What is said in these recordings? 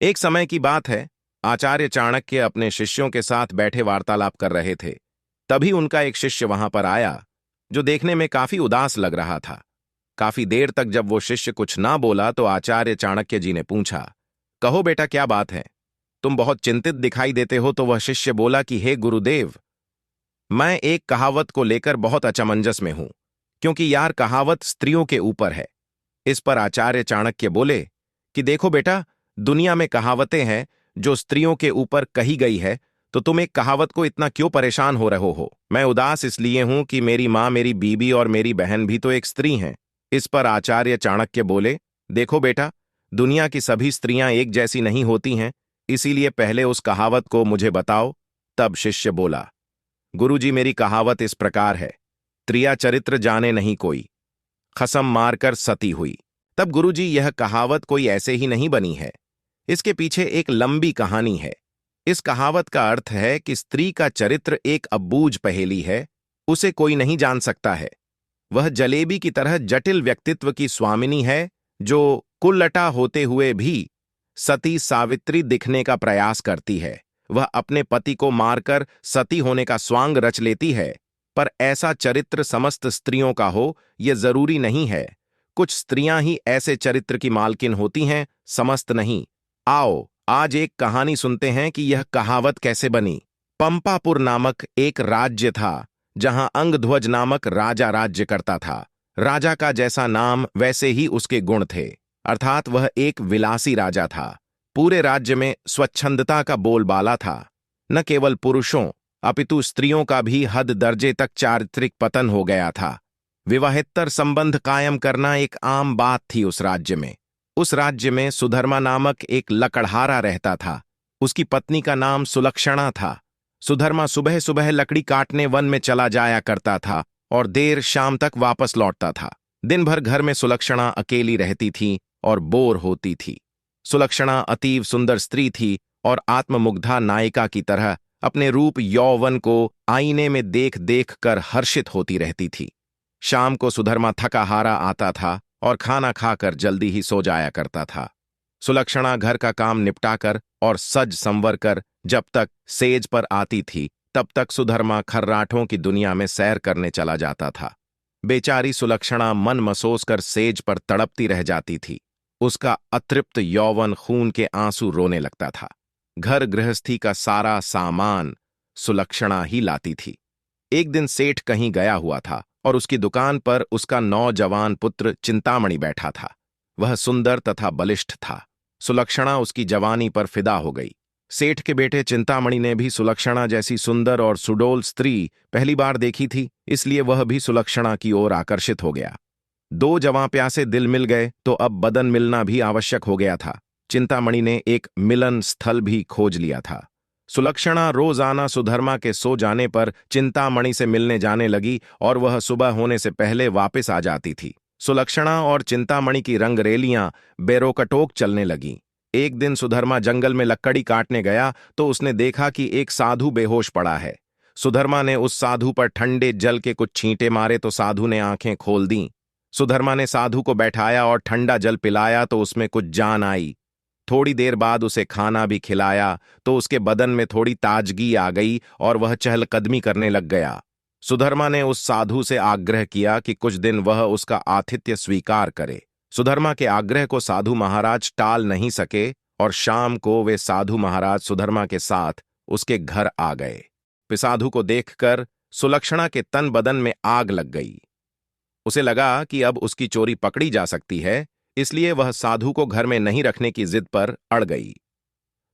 एक समय की बात है। आचार्य चाणक्य अपने शिष्यों के साथ बैठे वार्तालाप कर रहे थे। तभी उनका एक शिष्य वहां पर आया, जो देखने में काफी उदास लग रहा था। काफी देर तक जब वो शिष्य कुछ ना बोला तो आचार्य चाणक्य जी ने पूछा, कहो बेटा, क्या बात है? तुम बहुत चिंतित दिखाई देते हो। तो वह शिष्य बोला कि हे गुरुदेव, मैं एक कहावत को लेकर बहुत अचमंजस में हूं, क्योंकि यार कहावत स्त्रियों के ऊपर है। इस पर आचार्य चाणक्य बोले कि देखो बेटा, दुनिया में कहावतें हैं जो स्त्रियों के ऊपर कही गई है, तो तुम एक कहावत को इतना क्यों परेशान हो रहे हो? मैं उदास इसलिए हूं कि मेरी माँ, मेरी बीबी और मेरी बहन भी तो एक स्त्री हैं। इस पर आचार्य चाणक्य बोले, देखो बेटा, दुनिया की सभी स्त्रियां एक जैसी नहीं होती हैं, इसीलिए पहले उस कहावत को मुझे बताओ। तब शिष्य बोला, गुरुजी, मेरी कहावत इस प्रकार है, त्रिया चरित्र जाने नहीं कोई, खसम मारकर सती हुई। तब गुरुजी, यह कहावत कोई ऐसे ही नहीं बनी है, इसके पीछे एक लंबी कहानी है। इस कहावत का अर्थ है कि स्त्री का चरित्र एक अबूझ पहेली है, उसे कोई नहीं जान सकता है। वह जलेबी की तरह जटिल व्यक्तित्व की स्वामिनी है, जो कुल्लटा होते हुए भी सती सावित्री दिखने का प्रयास करती है। वह अपने पति को मारकर सती होने का स्वांग रच लेती है। पर ऐसा चरित्र समस्त स्त्रियों का हो, यह जरूरी नहीं है। कुछ स्त्रियां ही ऐसे चरित्र की मालकिन होती हैं, समस्त नहीं। आओ आज एक कहानी सुनते हैं कि यह कहावत कैसे बनी। पंपापुर नामक एक राज्य था, जहां अंगध्वज नामक राजा राज्य करता था। राजा का जैसा नाम वैसे ही उसके गुण थे, अर्थात वह एक विलासी राजा था। पूरे राज्य में स्वच्छंदता का बोलबाला था। न केवल पुरुषों अपितु स्त्रियों का भी हद दर्जे तक चारित्रिक पतन हो गया था। विवाहेतर संबंध कायम करना एक आम बात थी उस राज्य में। उस राज्य में सुधर्मा नामक एक लकड़हारा रहता था। उसकी पत्नी का नाम सुलक्षणा था। सुधर्मा सुबह सुबह लकड़ी काटने वन में चला जाया करता था और देर शाम तक वापस लौटता था। दिन भर घर में सुलक्षणा अकेली रहती थी और बोर होती थी। सुलक्षणा अतीव सुंदर स्त्री थी और आत्ममुग्धा नायिका की तरह अपने रूप यौवन को आईने में देख देख कर हर्षित होती रहती थी। शाम को सुधर्मा थका हारा आता था और खाना खाकर जल्दी ही सो जाया करता था। सुलक्षणा घर का काम निपटाकर और सज संवर कर जब तक सेज पर आती थी, तब तक सुधर्मा खर्राटों की दुनिया में सैर करने चला जाता था। बेचारी सुलक्षणा मन मसोस कर सेज पर तड़पती रह जाती थी। उसका अतृप्त यौवन खून के आंसू रोने लगता था। घर गृहस्थी का सारा सामान सुलक्षणा ही लाती थी। एक दिन सेठ कहीं गया हुआ था और उसकी दुकान पर उसका नौजवान पुत्र चिंतामणि बैठा था। वह सुंदर तथा बलिष्ठ था। सुलक्षणा उसकी जवानी पर फिदा हो गई। सेठ के बेटे चिंतामणि ने भी सुलक्षणा जैसी सुंदर और सुडोल स्त्री पहली बार देखी थी, इसलिए वह भी सुलक्षणा की ओर आकर्षित हो गया। दो जवां प्यासे दिल मिल गए तो अब बदन मिलना भी आवश्यक हो गया था। चिंतामणि ने एक मिलन स्थल भी खोज लिया था। सुलक्षणा रोजाना सुधर्मा के सो जाने पर चिंतामणि से मिलने जाने लगी और वह सुबह होने से पहले वापस आ जाती थी। सुलक्षणा और चिंतामणि की रंगरेलियां बेरोकटोक चलने लगीं। एक दिन सुधर्मा जंगल में लकड़ी काटने गया तो उसने देखा कि एक साधु बेहोश पड़ा है। सुधर्मा ने उस साधु पर ठंडे जल के कुछ छींटे मारे तो साधु ने आंखें खोल दीं। सुधर्मा ने साधु को बैठाया और ठंडा जल पिलाया तो उसमें कुछ जान आई। थोड़ी देर बाद उसे खाना भी खिलाया तो उसके बदन में थोड़ी ताजगी आ गई और वह चहलकदमी करने लग गया। सुधर्मा ने उस साधु से आग्रह किया कि कुछ दिन वह उसका आतिथ्य स्वीकार करे। सुधर्मा के आग्रह को साधु महाराज टाल नहीं सके और शाम को वे साधु महाराज सुधर्मा के साथ उसके घर आ गए। साधु को देखकर सुलक्षणा के तन बदन में आग लग गई। उसे लगा कि अब उसकी चोरी पकड़ी जा सकती है, इसलिए वह साधु को घर में नहीं रखने की जिद पर अड़ गई।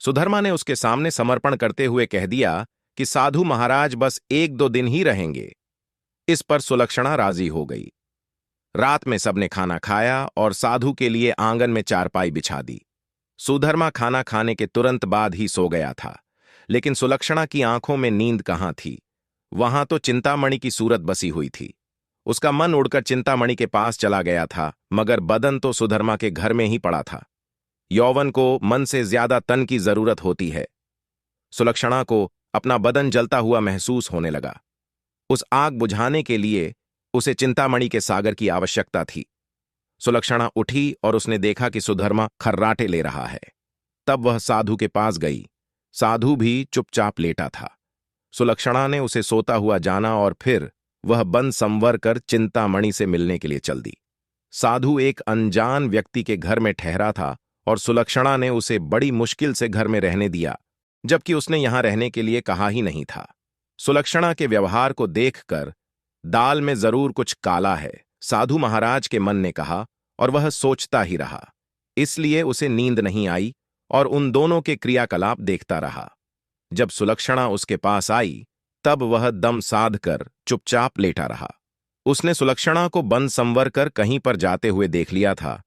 सुधर्मा ने उसके सामने समर्पण करते हुए कह दिया कि साधु महाराज बस एक दो दिन ही रहेंगे। इस पर सुलक्षणा राजी हो गई। रात में सबने खाना खाया और साधु के लिए आंगन में चारपाई बिछा दी। सुधर्मा खाना खाने के तुरंत बाद ही सो गया था, लेकिन सुलक्षणा की आंखों में नींद कहाँ थी। वहां तो चिंतामणि की सूरत बसी हुई थी। उसका मन उड़कर चिंतामणि के पास चला गया था, मगर बदन तो सुधर्मा के घर में ही पड़ा था। यौवन को मन से ज्यादा तन की जरूरत होती है। सुलक्षणा को अपना बदन जलता हुआ महसूस होने लगा। उस आग बुझाने के लिए उसे चिंतामणि के सागर की आवश्यकता थी। सुलक्षणा उठी और उसने देखा कि सुधर्मा खर्राटे ले रहा है। तब वह साधु के पास गई। साधु भी चुपचाप लेटा था। सुलक्षणा ने उसे सोता हुआ जाना और फिर वह बन संवर कर चिंतामणि से मिलने के लिए चल दी। साधु एक अनजान व्यक्ति के घर में ठहरा था और सुलक्षणा ने उसे बड़ी मुश्किल से घर में रहने दिया, जबकि उसने यहां रहने के लिए कहा ही नहीं था। सुलक्षणा के व्यवहार को देखकर दाल में जरूर कुछ काला है, साधु महाराज के मन ने कहा, और वह सोचता ही रहा। इसलिए उसे नींद नहीं आई और उन दोनों के क्रियाकलाप देखता रहा। जब सुलक्षणा उसके पास आई तब वह दम साध कर चुपचाप लेटा रहा। उसने सुलक्षणा को बन संवर कर कहीं पर जाते हुए देख लिया था,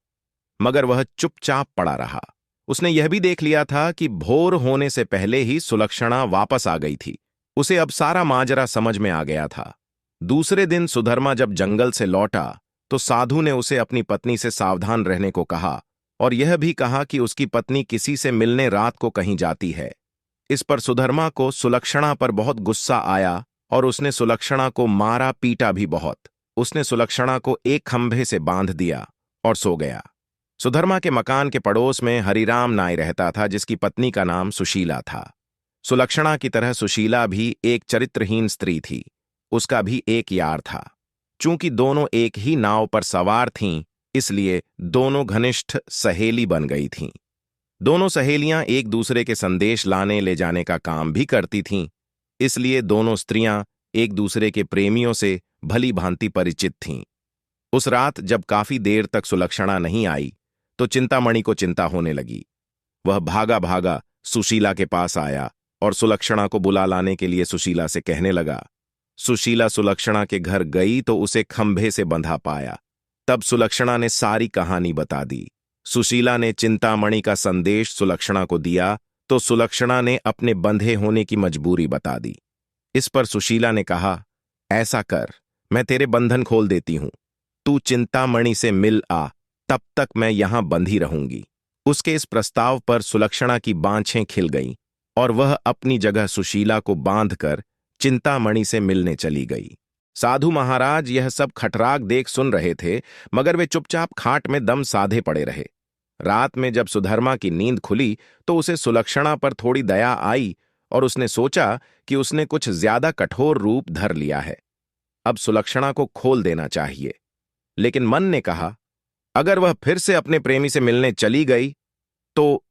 मगर वह चुपचाप पड़ा रहा। उसने यह भी देख लिया था कि भोर होने से पहले ही सुलक्षणा वापस आ गई थी। उसे अब सारा माजरा समझ में आ गया था। दूसरे दिन सुधर्मा जब जंगल से लौटा तो साधु ने उसे अपनी पत्नी से सावधान रहने को कहा और यह भी कहा कि उसकी पत्नी किसी से मिलने रात को कहीं जाती है। इस पर सुधर्मा को सुलक्षणा पर बहुत गुस्सा आया और उसने सुलक्षणा को मारा पीटा भी बहुत। उसने सुलक्षणा को एक खंभे से बांध दिया और सो गया। सुधर्मा के मकान के पड़ोस में हरिराम नाई रहता था, जिसकी पत्नी का नाम सुशीला था। सुलक्षणा की तरह सुशीला भी एक चरित्रहीन स्त्री थी। उसका भी एक यार था। चूंकि दोनों एक ही नाव पर सवार थीं, इसलिए दोनों घनिष्ठ सहेली बन गई थीं। दोनों सहेलियां एक दूसरे के संदेश लाने ले जाने का काम भी करती थीं, इसलिए दोनों स्त्रियां एक दूसरे के प्रेमियों से भली भांति परिचित थीं। उस रात जब काफी देर तक सुलक्षणा नहीं आई तो चिंतामणि को चिंता होने लगी। वह भागा भागा सुशीला के पास आया और सुलक्षणा को बुला लाने के लिए सुशीला से कहने लगा। सुशीला सुलक्षणा के घर गई तो उसे खंभे से बंधा पाया। तब सुलक्षणा ने सारी कहानी बता दी। सुशीला ने चिंतामणि का संदेश सुलक्षणा को दिया तो सुलक्षणा ने अपने बंधे होने की मजबूरी बता दी। इस पर सुशीला ने कहा, ऐसा कर, मैं तेरे बंधन खोल देती हूं, तू चिंतामणि से मिल आ, तब तक मैं यहां बंधी रहूंगी। उसके इस प्रस्ताव पर सुलक्षणा की बांछें खिल गईं और वह अपनी जगह सुशीला को बांधकर चिंतामणि से मिलने चली गई। साधु महाराज यह सब खटराग देख सुन रहे थे, मगर वे चुपचाप खाट में दम साधे पड़े रहे। रात में जब सुधर्मा की नींद खुली तो उसे सुलक्षणा पर थोड़ी दया आई और उसने सोचा कि उसने कुछ ज्यादा कठोर रूप धर लिया है। अब सुलक्षणा को खोल देना चाहिए। लेकिन मन ने कहा, अगर वह फिर से अपने प्रेमी से मिलने चली गई तो।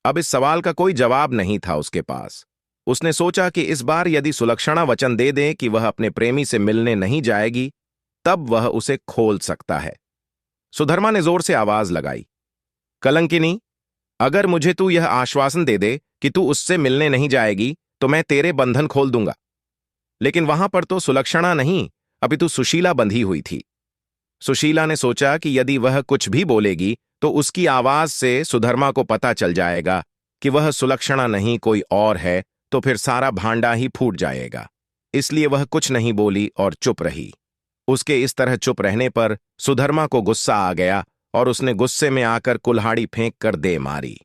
अब इस सवाल का कोई जवाब नहीं था उसके पास। उसने सोचा कि इस बार यदि सुलक्षणा वचन दे दे कि वह अपने प्रेमी से मिलने नहीं जाएगी, तब वह उसे खोल सकता है। सुधर्मा ने जोर से आवाज लगाई, कलंकिनी, अगर मुझे तू यह आश्वासन दे दे कि तू उससे मिलने नहीं जाएगी तो मैं तेरे बंधन खोल दूंगा। लेकिन वहां पर तो सुलक्षणा नहीं, अपितु सुशीला बंधी हुई थी। सुशीला ने सोचा कि यदि वह कुछ भी बोलेगी तो उसकी आवाज से सुधर्मा को पता चल जाएगा कि वह सुलक्षणा नहीं कोई और है, तो फिर सारा भांडा ही फूट जाएगा। इसलिए वह कुछ नहीं बोली और चुप रही। उसके इस तरह चुप रहने पर सुधर्मा को गुस्सा आ गया और उसने गुस्से में आकर कुल्हाड़ी फेंक कर दे मारी।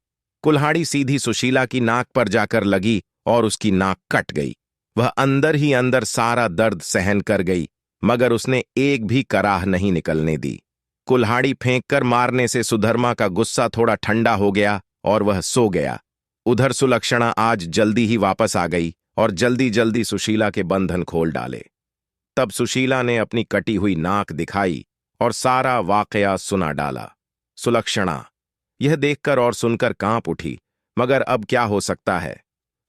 कुल्हाड़ी सीधी सुशीला की नाक पर जाकर लगी और उसकी नाक कट गई। वह अंदर ही अंदर सारा दर्द सहन कर गई, मगर उसने एक भी कराह नहीं निकलने दी। कुल्हाड़ी फेंककर मारने से सुधर्मा का गुस्सा थोड़ा ठंडा हो गया और वह सो गया। उधर सुलक्षणा आज जल्दी ही वापस आ गई और जल्दी जल्दी सुशीला के बंधन खोल डाले। तब सुशीला ने अपनी कटी हुई नाक दिखाई और सारा वाकया सुना डाला। सुलक्षणा यह देखकर और सुनकर कांप उठी, मगर अब क्या हो सकता है।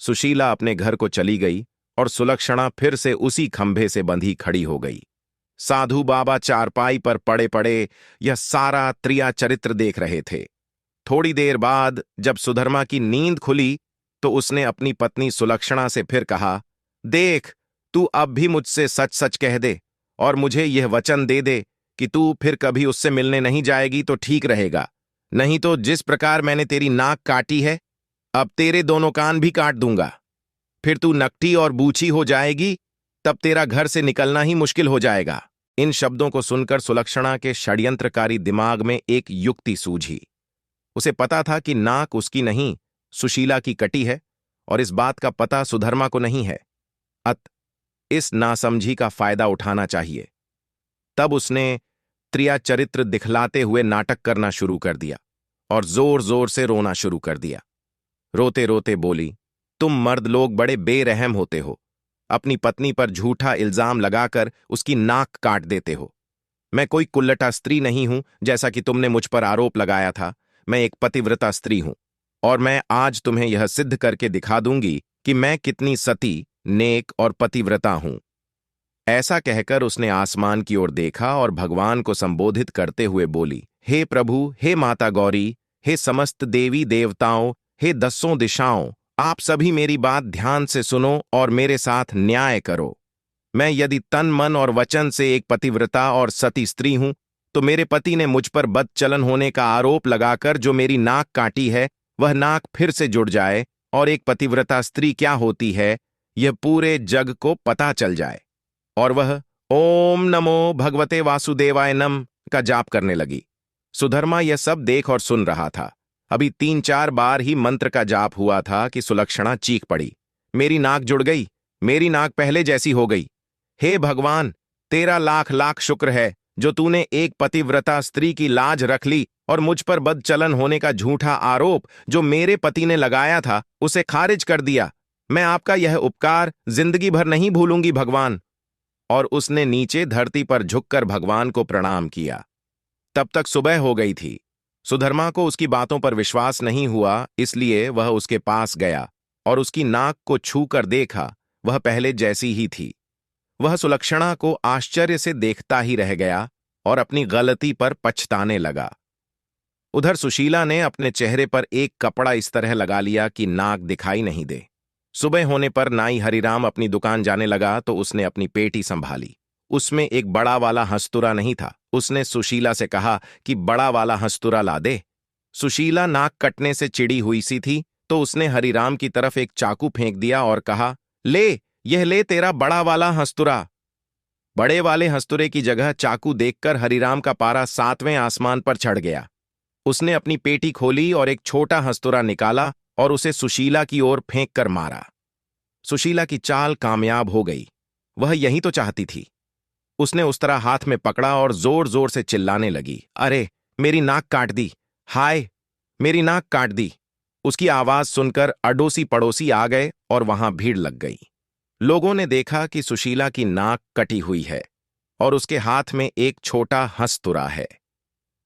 सुशीला अपने घर को चली गई और सुलक्षणा फिर से उसी खंभे से बंधी खड़ी हो गई। साधु बाबा चारपाई पर पड़े पड़े यह सारा त्रिया चरित्र देख रहे थे। थोड़ी देर बाद जब सुधर्मा की नींद खुली तो उसने अपनी पत्नी सुलक्षणा से फिर कहा, देख, तू अब भी मुझसे सच सच कह दे और मुझे यह वचन दे दे कि तू फिर कभी उससे मिलने नहीं जाएगी तो ठीक रहेगा, नहीं तो जिस प्रकार मैंने तेरी नाक काटी है, अब तेरे दोनों कान भी काट दूंगा। फिर तू नकटी और बूची हो जाएगी, तब तेरा घर से निकलना ही मुश्किल हो जाएगा। इन शब्दों को सुनकर सुलक्षणा के षड्यंत्रकारी दिमाग में एक युक्ति सूझी। उसे पता था कि नाक उसकी नहीं, सुशीला की कटी है और इस बात का पता सुधर्मा को नहीं है। इस नासमझी का फायदा उठाना चाहिए। तब उसने त्रिया चरित्र दिखलाते हुए नाटक करना शुरू कर दिया और जोर जोर से रोना शुरू कर दिया। रोते रोते बोली, तुम मर्द लोग बड़े बेरहम होते हो। अपनी पत्नी पर झूठा इल्जाम लगाकर उसकी नाक काट देते हो। मैं कोई कुल्लटा स्त्री नहीं हूं जैसा कि तुमने मुझ पर आरोप लगाया था। मैं एक पतिव्रता स्त्री हूं और मैं आज तुम्हें यह सिद्ध करके दिखा दूंगी कि मैं कितनी सती, नेक और पतिव्रता हूं। ऐसा कहकर उसने आसमान की ओर देखा और भगवान को संबोधित करते हुए बोली, हे प्रभु, हे माता गौरी, हे समस्त देवी देवताओं, हे दसों दिशाओं, आप सभी मेरी बात ध्यान से सुनो और मेरे साथ न्याय करो। मैं यदि तन मन और वचन से एक पतिव्रता और सती स्त्री हूं, तो मेरे पति ने मुझ पर बदचलन होने का आरोप लगाकर जो मेरी नाक काटी है, वह नाक फिर से जुड़ जाए और एक पतिव्रता स्त्री क्या होती है यह पूरे जग को पता चल जाए। और वह ओम नमो भगवते वासुदेवाय नम का जाप करने लगी। सुधर्मा यह सब देख और सुन रहा था। अभी 3-4 बार ही मंत्र का जाप हुआ था कि सुलक्षणा चीख पड़ी, मेरी नाक जुड़ गई, मेरी नाक पहले जैसी हो गई। हे भगवान, तेरा लाख लाख शुक्र है जो तूने एक पतिव्रता स्त्री की लाज रख ली और मुझ पर बदचलन होने का झूठा आरोप जो मेरे पति ने लगाया था उसे खारिज कर दिया। मैं आपका यह उपकार जिंदगी भर नहीं भूलूंगी भगवान। और उसने नीचे धरती पर झुककर भगवान को प्रणाम किया। तब तक सुबह हो गई थी। सुधर्मा को उसकी बातों पर विश्वास नहीं हुआ, इसलिए वह उसके पास गया और उसकी नाक को छूकर देखा, वह पहले जैसी ही थी। वह सुलक्षणा को आश्चर्य से देखता ही रह गया और अपनी गलती पर पछताने लगा। उधर सुशीला ने अपने चेहरे पर एक कपड़ा इस तरह लगा लिया कि नाक दिखाई नहीं दे। सुबह होने पर नाई हरिराम अपनी दुकान जाने लगा तो उसने अपनी पेटी संभाली। उसमें एक बड़ा वाला हंसतुरा नहीं था। उसने सुशीला से कहा कि बड़ा वाला हंसतुरा ला दे। सुशीला नाक कटने से चिड़ी हुई सी थी तो उसने हरिराम की तरफ एक चाकू फेंक दिया और कहा, ले, यह ले तेरा बड़ा वाला हंसतुरा। बड़े वाले हंसतुरे की जगह चाकू देखकर हरिराम का पारा 7वें आसमान पर चढ़ गया। उसने अपनी पेटी खोली और एक छोटा हंसतुरा निकाला और उसे सुशीला की ओर फेंक कर मारा। सुशीला की चाल कामयाब हो गई। वह यही तो चाहती थी। उसने उस तरह हाथ में पकड़ा और जोर जोर से चिल्लाने लगी, अरे मेरी नाक काट दी, हाय मेरी नाक काट दी। उसकी आवाज सुनकर अड़ोसी पड़ोसी आ गए और वहां भीड़ लग गई। लोगों ने देखा कि सुशीला की नाक कटी हुई है और उसके हाथ में एक छोटा हंसतुरा है।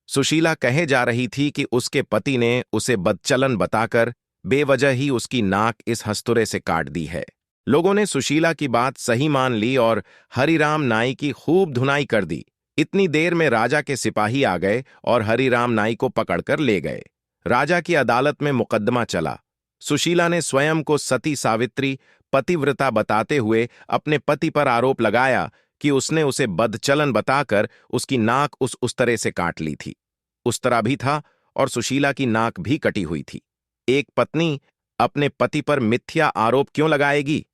सुशीला कहे जा रही थी कि उसके पति ने उसे बदचलन बताकर बेवजह ही उसकी नाक इस हंसतुरे से काट दी है। लोगों ने सुशीला की बात सही मान ली और हरिराम नाई की खूब धुनाई कर दी। इतनी देर में राजा के सिपाही आ गए और हरिराम नाई को पकड़कर ले गए। राजा की अदालत में मुकदमा चला। सुशीला ने स्वयं को सती सावित्री, पतिव्रता बताते हुए अपने पति पर आरोप लगाया कि उसने उसे बदचलन बताकर उसकी नाक उस तरह से काट ली थी। उस तरह भी था और सुशीला की नाक भी कटी हुई थी। एक पत्नी अपने पति पर मिथ्या आरोप क्यों लगाएगी?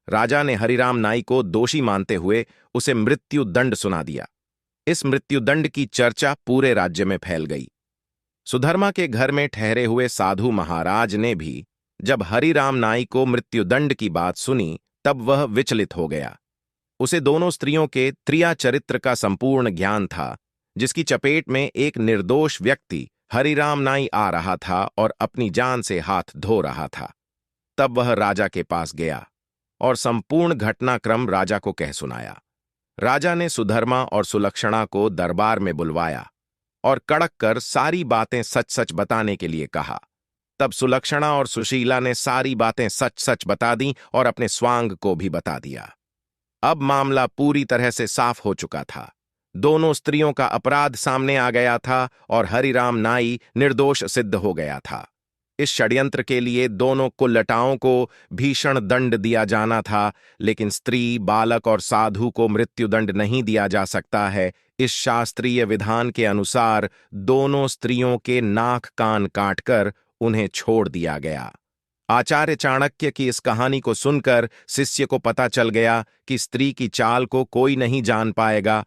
राजा ने हरिराम नाई को दोषी मानते हुए उसे मृत्यु दंड सुना दिया। इस मृत्युदंड की चर्चा पूरे राज्य में फैल गई। सुधर्मा के घर में ठहरे हुए साधु महाराज ने भी जब हरिराम नाई को मृत्युदंड की बात सुनी तब वह विचलित हो गया। उसे दोनों स्त्रियों के त्रिया चरित्र का संपूर्ण ज्ञान था, जिसकी चपेट में एक निर्दोष व्यक्ति हरिराम नाई आ रहा था और अपनी जान से हाथ धो रहा था। तब वह राजा के पास गया और संपूर्ण घटनाक्रम राजा को कह सुनाया। राजा ने सुधर्मा और सुलक्षणा को दरबार में बुलवाया और कड़क कर सारी बातें सच सच बताने के लिए कहा। तब सुलक्षणा और सुशीला ने सारी बातें सच सच बता दी और अपने स्वांग को भी बता दिया। अब मामला पूरी तरह से साफ हो चुका था। दोनों स्त्रियों का अपराध सामने आ गया था और हरिराम नाई निर्दोष सिद्ध हो गया था। इस षड्यंत्र के लिए दोनों कुल्लटाओं को भीषण दंड दिया जाना था, लेकिन स्त्री, बालक और साधु को मृत्युदंड नहीं दिया जा सकता है। इस शास्त्रीय विधान के अनुसार दोनों स्त्रियों के नाक कान काटकर उन्हें छोड़ दिया गया। आचार्य चाणक्य की इस कहानी को सुनकर शिष्य को पता चल गया कि स्त्री की चाल को कोई नहीं जान पाएगा